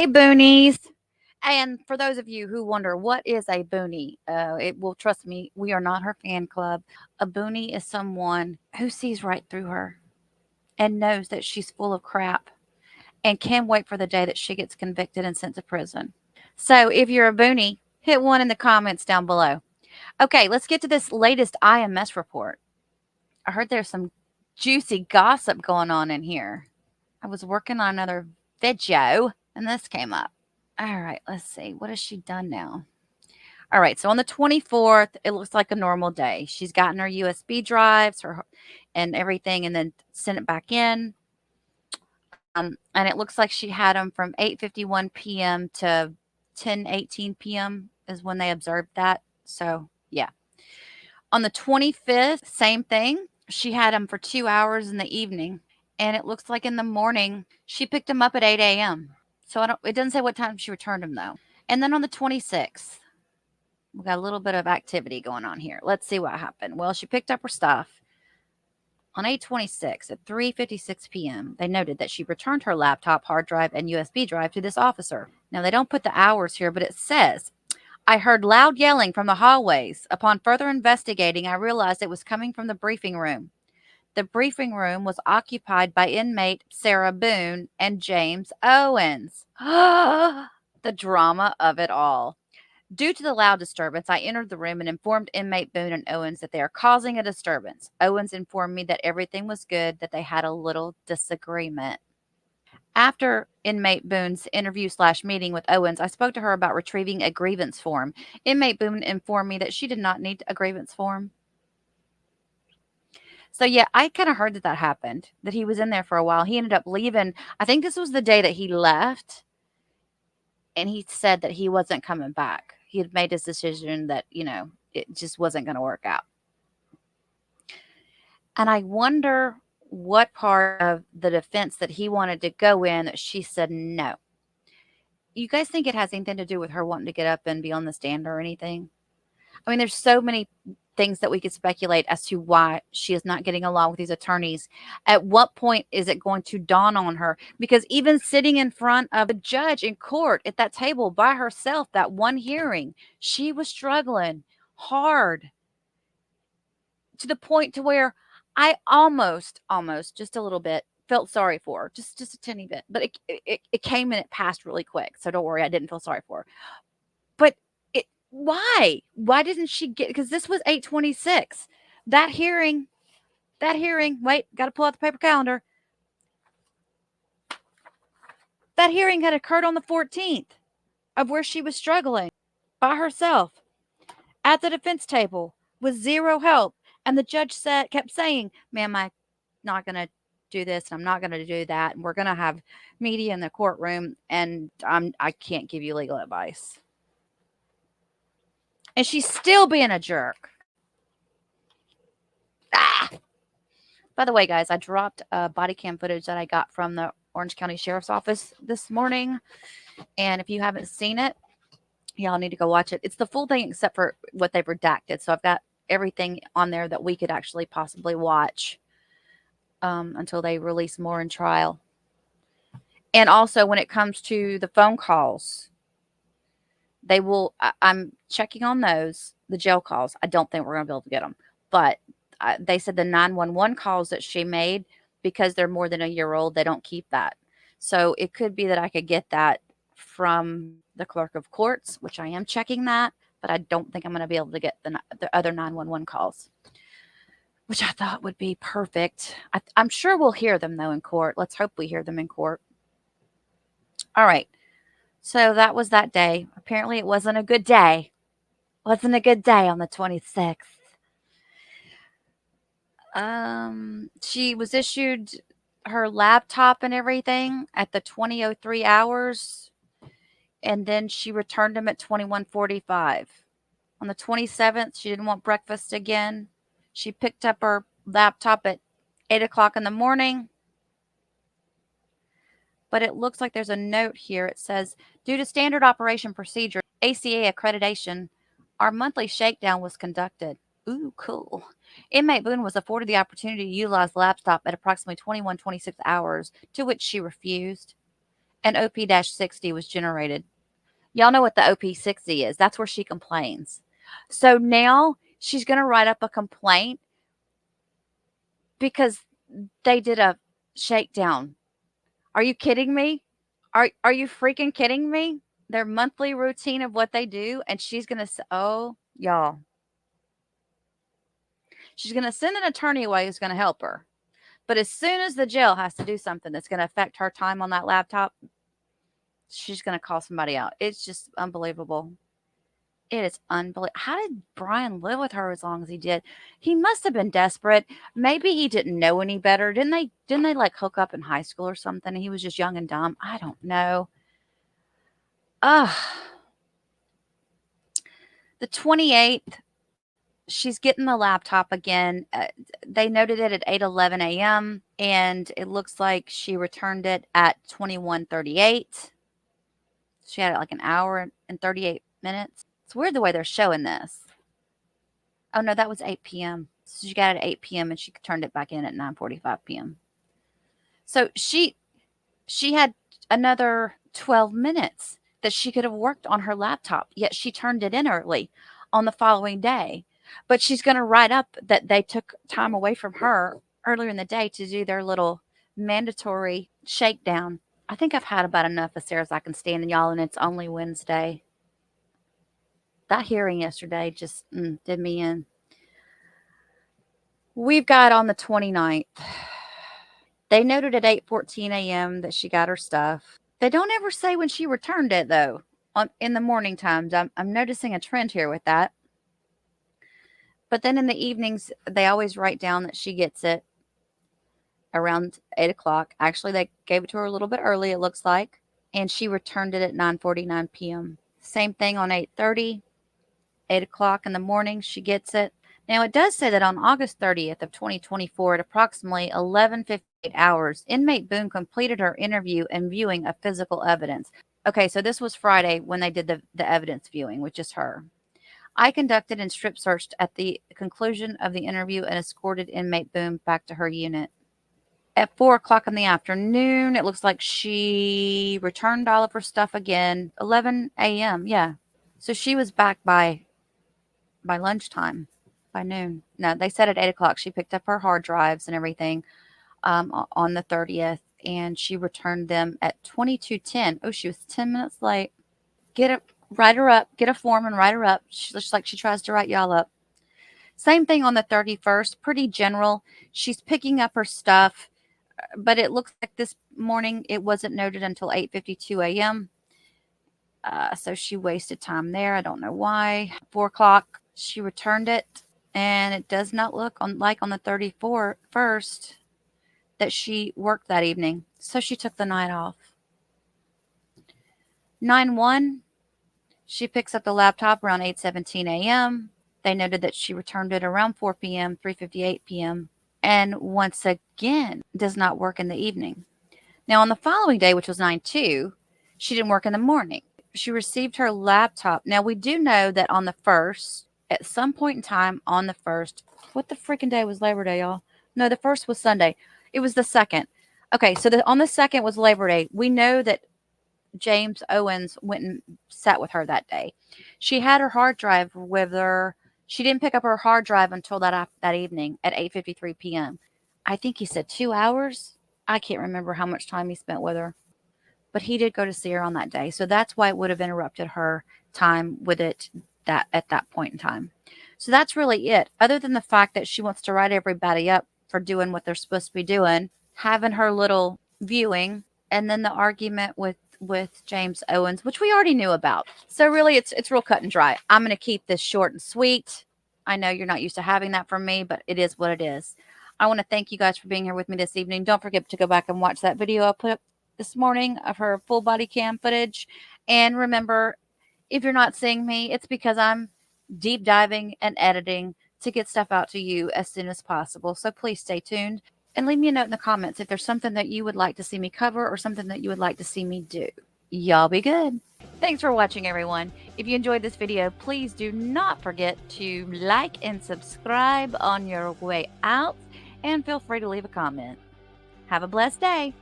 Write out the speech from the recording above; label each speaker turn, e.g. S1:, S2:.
S1: Hey, boonies. And for those of you who wonder, what is a boonie? Trust me, we are not her fan club. A boonie is someone who sees right through her and knows that she's full of crap and can't wait for the day that she gets convicted and sent to prison. So if you're a boonie, hit one in the comments down below. Okay, let's get to this latest IMS report. I heard there's some juicy gossip going on in here. I was working on another video and this came up. All right, let's see. What has she done now? All right, so on the 24th, it looks like a normal day. She's gotten her USB drives and everything and then sent it back in. And it looks like she had them from 8:51 p.m. to 10:18 p.m. is when they observed that. So, yeah. On the 25th, same thing. She had them for 2 hours in the evening, and it looks like in the morning she picked them up at 8 a.m. So it doesn't say what time she returned them though. And then on the 26th, we got a little bit of activity going on here. Let's see what happened. Well, she picked up her stuff on 8/26 at 3:56 p.m. They noted that she returned her laptop, hard drive, and USB drive to this officer. Now they don't put the hours here, but it says, I heard loud yelling from the hallways. Upon further investigating, I realized it was coming from the briefing room. The briefing room was occupied by inmate Sarah Boone and James Owens. The drama of it all. Due to the loud disturbance, I entered the room and informed inmate Boone and Owens that they are causing a disturbance. Owens informed me that everything was good, that they had a little disagreement. After inmate Boone's interview/meeting with Owens, I spoke to her about retrieving a grievance form. Inmate Boone informed me that she did not need a grievance form. So yeah, I kind of heard that happened, that he was in there for a while. He ended up leaving. I think this was the day that he left, and he said that he wasn't coming back. He had made his decision that, it just wasn't going to work out. And I wonder what part of the defense that he wanted to go in that she said no. You guys think it has anything to do with her wanting to get up and be on the stand or anything? I mean, there's so many things that we could speculate as to why she is not getting along with these attorneys. At what point is it going to dawn on her? Because even sitting in front of a judge in court at that table by herself, that one hearing, she was struggling hard to the point to where I almost, just a little bit, felt sorry for her, just a teeny bit. But it came and it passed really quick. So don't worry, I didn't feel sorry for her. But why? Why didn't she get? Because this was 8/26. That hearing. Wait, got to pull out the paper calendar. That hearing had occurred on the 14th, of where she was struggling by herself at the defense table with zero help, and the judge kept saying, "Ma'am, I'm not going to do this, and I'm not going to do that, and we're going to have media in the courtroom, and I can't give you legal advice." And she's still being a jerk. Ah! By the way, guys, I dropped body cam footage that I got from the Orange County Sheriff's Office this morning. And if you haven't seen it, y'all need to go watch it. It's the full thing except for what they've redacted. So I've got everything on there that we could actually possibly watch until they release more in trial. And also when it comes to the phone calls, I'm checking on those, the jail calls. I don't think we're going to be able to get them. But they said the 911 calls that she made, because they're more than a year old, they don't keep that. So it could be that I could get that from the clerk of courts, which I am checking that, but I don't think I'm going to be able to get the other 911 calls, which I thought would be perfect. I'm sure we'll hear them, though, in court. Let's hope we hear them in court. All right. So that was that day. Apparently it wasn't a good day. Wasn't a good day on the 26th. She was issued her laptop and everything at the 20:03 hours, and then she returned them at 21:45. On the 27th, she didn't want breakfast again. She picked up her laptop at 8 o'clock in the morning. But it looks like there's a note here. It says, due to standard operation procedure, ACA accreditation, our monthly shakedown was conducted. Ooh, cool. Inmate Boone was afforded the opportunity to utilize the laptop at approximately 21:26 hours, to which she refused. and OP-60 was generated. Y'all know what the OP-60 is. That's where she complains. So now she's going to write up a complaint because they did a shakedown. Are you kidding me? Are you freaking kidding me? Their monthly routine of what they do, and she's going to say, oh, y'all. She's going to send an attorney away who's going to help her. But as soon as the jail has to do something that's going to affect her time on that laptop, she's going to call somebody out. It's just unbelievable. It is unbelievable. How did Brian live with her as long as he did? He must have been desperate. Maybe he didn't know any better. Didn't they like hook up in high school or something? He was just young and dumb. I don't know. Ugh. The 28th, she's getting the laptop again. They noted it at 8:11 a.m. and it looks like she returned it at 21:38. She had it like an hour and 38 minutes. It's weird the way they're showing this. Oh no, that was 8 p.m. So she got it at 8 p.m. and she turned it back in at 9:45 p.m. So she had another 12 minutes that she could have worked on her laptop, yet she turned it in early on the following day. But she's going to write up that they took time away from her earlier in the day to do their little mandatory shakedown. I think I've had about enough as Sarah as I can stand, and y'all, and it's only Wednesday. That hearing yesterday just did me in. We've got on the 29th. They noted at 8:14 a.m. that she got her stuff. They don't ever say when she returned it, though, in the morning times. I'm noticing a trend here with that. But then in the evenings, they always write down that she gets it around 8 o'clock. Actually, they gave it to her a little bit early, it looks like. And she returned it at 9:49 p.m. Same thing on 8:30. 8 o'clock in the morning, she gets it. Now, it does say that on August 30th of 2024 at approximately 11:58 hours, inmate Boone completed her interview and viewing of physical evidence. Okay, so this was Friday when they did the evidence viewing, which is her. I conducted and strip searched at the conclusion of the interview and escorted inmate Boone back to her unit. At 4 o'clock in the afternoon, it looks like she returned all of her stuff again. 11 a.m., yeah. So she was back by lunchtime, by noon. No, they said at 8 o'clock she picked up her hard drives and everything on the 30th, and she returned them at 22:10. Oh, she was 10 minutes late. Write her up, get a form and write her up. She looks like she tries to write y'all up. Same thing on the 31st, pretty general. She's picking up her stuff, but it looks like this morning it wasn't noted until 8:52 a.m. So she wasted time there. I don't know why. 4 o'clock, she returned it, and it does not look like on the 31st that she worked that evening. So she took the night off. 9/1, she picks up the laptop around 8:17 a.m. They noted that she returned it around 4 p.m., 3:58 p.m., and once again does not work in the evening. Now, on the following day, which was 9/2, she didn't work in the morning. She received her laptop. Now, we do know that on the 1st, at some point in time on the 1st, what the freaking day was Labor Day, y'all? No, the 1st was Sunday. It was the 2nd. Okay, so on the 2nd was Labor Day. We know that James Owens went and sat with her that day. She had her hard drive with her. She didn't pick up her hard drive until that evening at 8:53 p.m. I think he said 2 hours. I can't remember how much time he spent with her, but he did go to see her on that day. So that's why it would have interrupted her time with it at that point in time. So that's really it. Other than the fact that she wants to write everybody up for doing what they're supposed to be doing, having her little viewing, and then the argument with James Owens, which we already knew about. So really, it's real cut and dry. I'm going to keep this short and sweet. I know you're not used to having that from me, but it is what it is. I want to thank you guys for being here with me this evening. Don't forget to go back and watch that video I put up this morning of her full body cam footage. And remember, if you're not seeing me, it's because I'm deep diving and editing to get stuff out to you as soon as possible. So please stay tuned. And leave me a note in the comments if there's something that you would like to see me cover or something that you would like to see me do. Y'all be good. Thanks for watching, everyone. If you enjoyed this video, please do not forget to like and subscribe on your way out. And feel free to leave a comment. Have a blessed day.